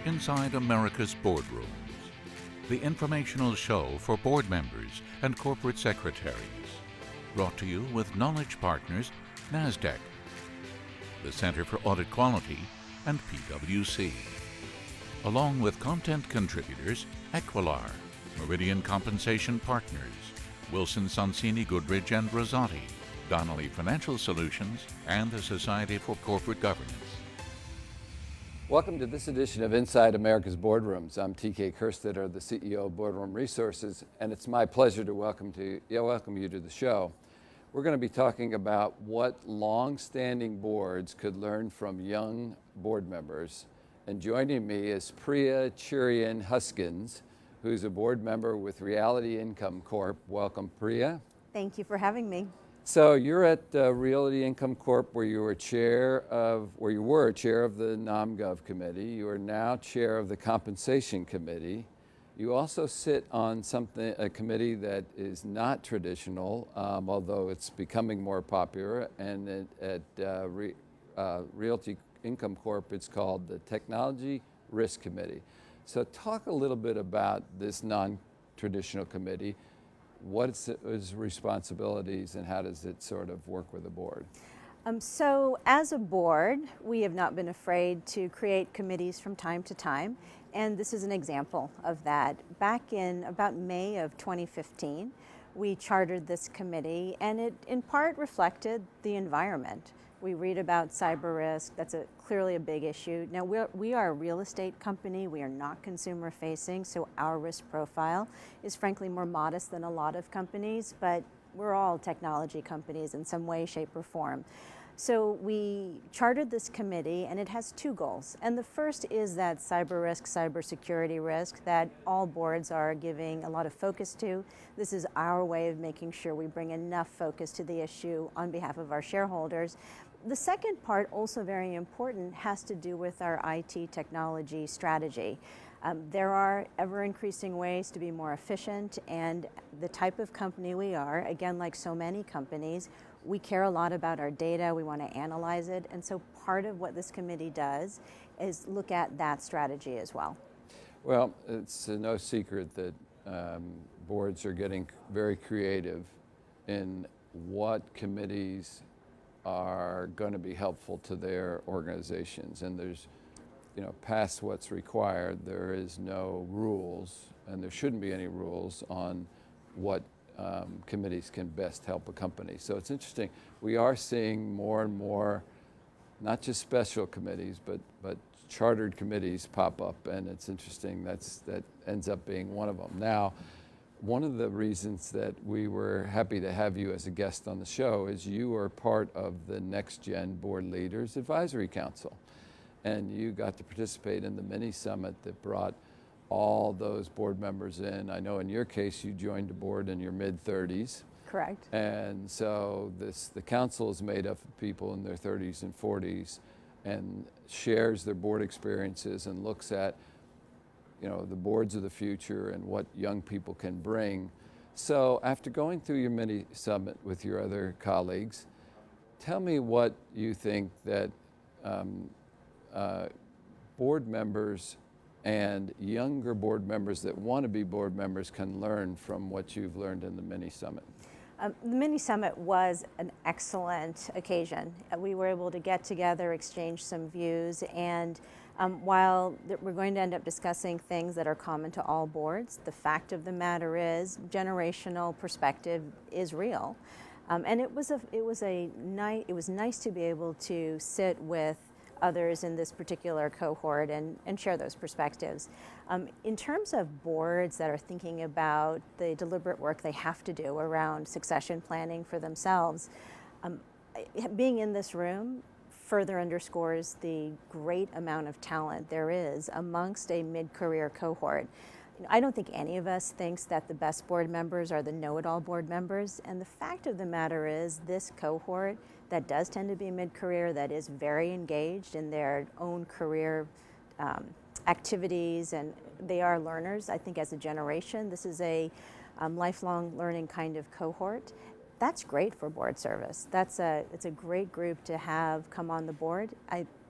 Inside America's Boardrooms, the informational show for board members and corporate secretaries. Brought to you with knowledge partners NASDAQ, the Center for Audit Quality, and PwC. Along with content contributors Equilar, Meridian Compensation Partners, Wilson Sonsini Goodrich and Rosati, Donnelly Financial Solutions, and the Society for Corporate Governance. Welcome to this edition of Inside America's Boardrooms. I'm TK Kerstetter, the CEO of Boardroom Resources, and it's my pleasure to welcome you to the show. We're going to be talking about what long-standing boards could learn from young board members. And joining me is Priya Cherian Huskins, who's a board member with Realty Income Corp. Welcome, Priya. Thank you for having me. So you're at Realty Income Corp, where you were chair of the Gov Committee. You are now chair of the Compensation Committee. You also sit on a committee that is not traditional, although it's becoming more popular. And at Realty Income Corp, it's called the Technology Risk Committee. So talk a little bit about this non-traditional committee. What's its responsibilities and how does it sort of work with the board? So as a board, we have not been afraid to create committees from time to time, and this is an example of that. Back in about May of 2015, we chartered this committee, and it in part reflected the environment. We read about cyber risk. That's clearly a big issue. Now, we are a real estate company. We are not consumer facing, so our risk profile is frankly more modest than a lot of companies, but we're all technology companies in some way, shape, or form. So we chartered this committee, and it has two goals. And the first is that cyber risk, cybersecurity risk that all boards are giving a lot of focus to. This is our way of making sure we bring enough focus to the issue on behalf of our shareholders. The second part, also very important, has to do with our IT technology strategy. There are ever-increasing ways to be more efficient, and the type of company we are, again, like so many companies, we care a lot about our data, we want to analyze it, and so part of what this committee does is look at that strategy as well. Well, it's no secret that boards are getting very creative in what committees are going to be helpful to their organizations, and there's, past what's required, there is no rules, and there shouldn't be any rules on what committees can best help a company. So it's interesting. We are seeing more and more, not just special committees, but chartered committees pop up, and it's interesting. That ends up being one of them. Now, one of the reasons that we were happy to have you as a guest on the show is you are part of the Next Gen Board Leaders Advisory Council, and you got to participate in the mini summit that brought all those board members in. I know in your case you joined the board in your mid-30s. Correct. And so the council is made up of people in their 30s and 40s and shares their board experiences and looks at the boards of the future and what young people can bring. So after going through your mini summit with your other colleagues, tell me what you think that board members and younger board members that want to be board members can learn from what you've learned in the mini summit. The mini summit was an excellent occasion. We were able to get together, exchange some views, and while we're going to end up discussing things that are common to all boards, the fact of the matter is generational perspective is real. And it was nice to be able to sit with others in this particular cohort and share those perspectives. In terms of boards that are thinking about the deliberate work they have to do around succession planning for themselves, being in this room further underscores the great amount of talent there is amongst a mid-career cohort. I don't think any of us thinks that the best board members are the know-it-all board members, and the fact of the matter is this cohort that does tend to be mid-career, that is very engaged in their own career activities, and they are learners. I think as a generation, this is a lifelong learning kind of cohort. That's great for board service. It's a great group to have come on the board.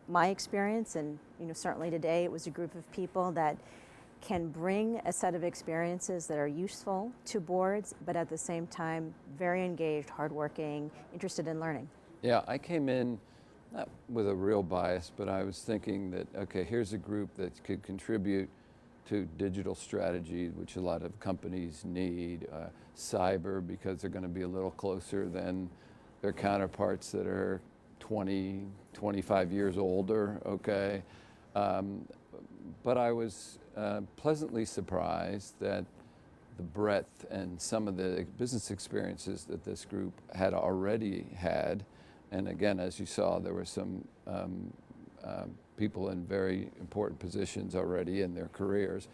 my experience, and certainly today it was a group of people that can bring a set of experiences that are useful to boards, but at the same time very engaged, hardworking, interested in learning. Yeah, I came in not with a real bias, but I was thinking that, okay, here's a group that could contribute to digital strategy, which a lot of companies need, cyber, because they're going to be a little closer than their counterparts that are 20, 25 years older, okay? But I was pleasantly surprised that the breadth and some of the business experiences that this group had already had, and again, as you saw, there were some people in very important positions already in their careers.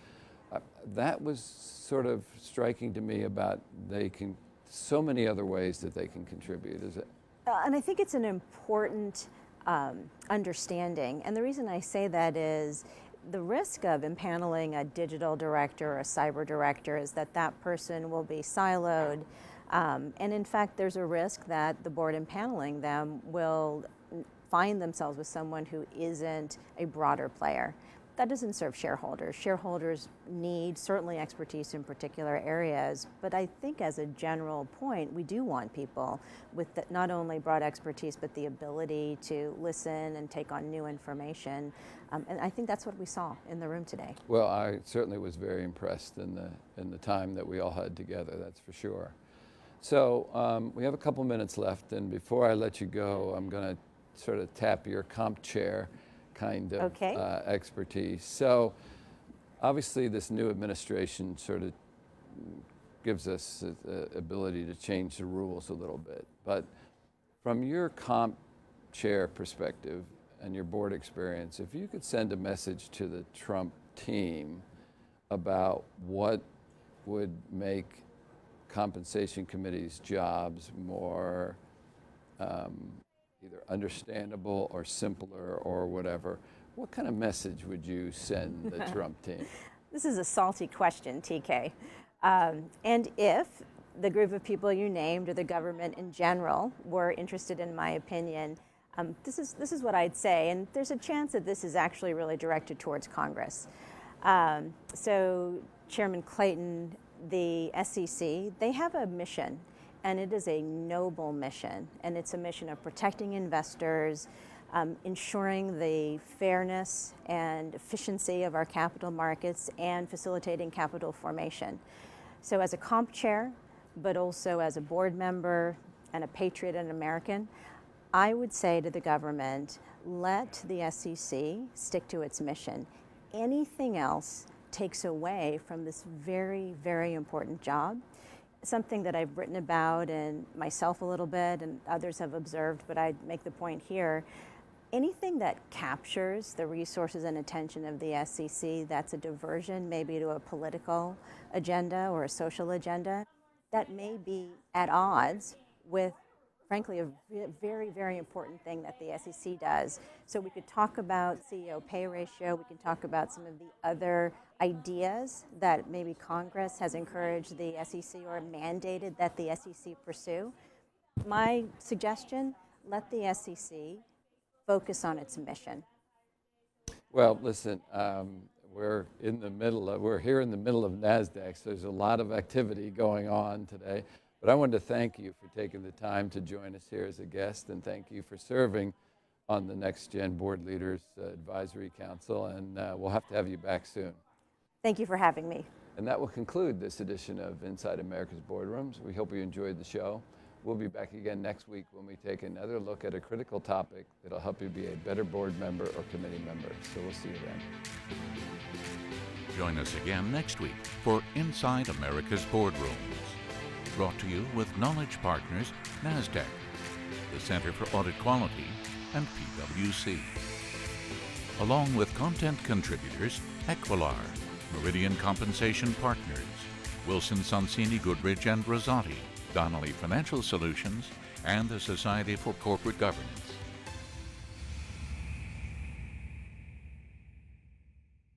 That was sort of striking to me about so many other ways that they can contribute. Is it? And I think it's an important understanding. And the reason I say that is the risk of impaneling a digital director or a cyber director is that that person will be siloed. And in fact, there's a risk that the board impaneling them will find themselves with someone who isn't a broader player. That doesn't serve shareholders. Shareholders need certainly expertise in particular areas, but I think as a general point, we do want people with not only broad expertise, but the ability to listen and take on new information. And I think that's what we saw in the room today. Well, I certainly was very impressed in the time that we all had together, that's for sure. So we have a couple minutes left, and before I let you go, I'm going to sort of tap your comp chair kind of expertise. So obviously this new administration sort of gives us the ability to change the rules a little bit. But from your comp chair perspective and your board experience, if you could send a message to the Trump team about what would make compensation committees' jobs more either understandable or simpler or whatever, what kind of message would you send the Trump team? This is a salty question, TK. And if the group of people you named or the government in general were interested in my opinion, this is what I'd say. And there's a chance that this is actually really directed towards Congress. So Chairman Clayton, the SEC, they have a mission. And it is a noble mission, and it's a mission of protecting investors, ensuring the fairness and efficiency of our capital markets, and facilitating capital formation. So as a comp chair, but also as a board member and a patriot and American, I would say to the government, let the SEC stick to its mission. Anything else takes away from this very, very important job. Something that I've written about and myself a little bit and others have observed, but I'd make the point here, anything that captures the resources and attention of the SEC that's a diversion maybe to a political agenda or a social agenda, that may be at odds with, frankly, a very, very important thing that the SEC does. So we could talk about CEO pay ratio, we can talk about some of the other ideas that maybe Congress has encouraged the SEC or mandated that the SEC pursue. My suggestion, let the SEC focus on its mission. Well, listen, we're here in the middle of NASDAQ, so there's a lot of activity going on today. But I wanted to thank you for taking the time to join us here as a guest, and thank you for serving on the Next Gen Board Leaders Advisory Council, and we'll have to have you back soon. Thank you for having me. And that will conclude this edition of Inside America's Boardrooms. We hope you enjoyed the show. We'll be back again next week when we take another look at a critical topic that'll help you be a better board member or committee member. So we'll see you then. Join us again next week for Inside America's Boardrooms. Brought to you with Knowledge Partners, NASDAQ, the Center for Audit Quality, and PwC. Along with content contributors, Equilar, Meridian Compensation Partners, Wilson Sonsini Goodrich and Rosati, Donnelly Financial Solutions, and the Society for Corporate Governance.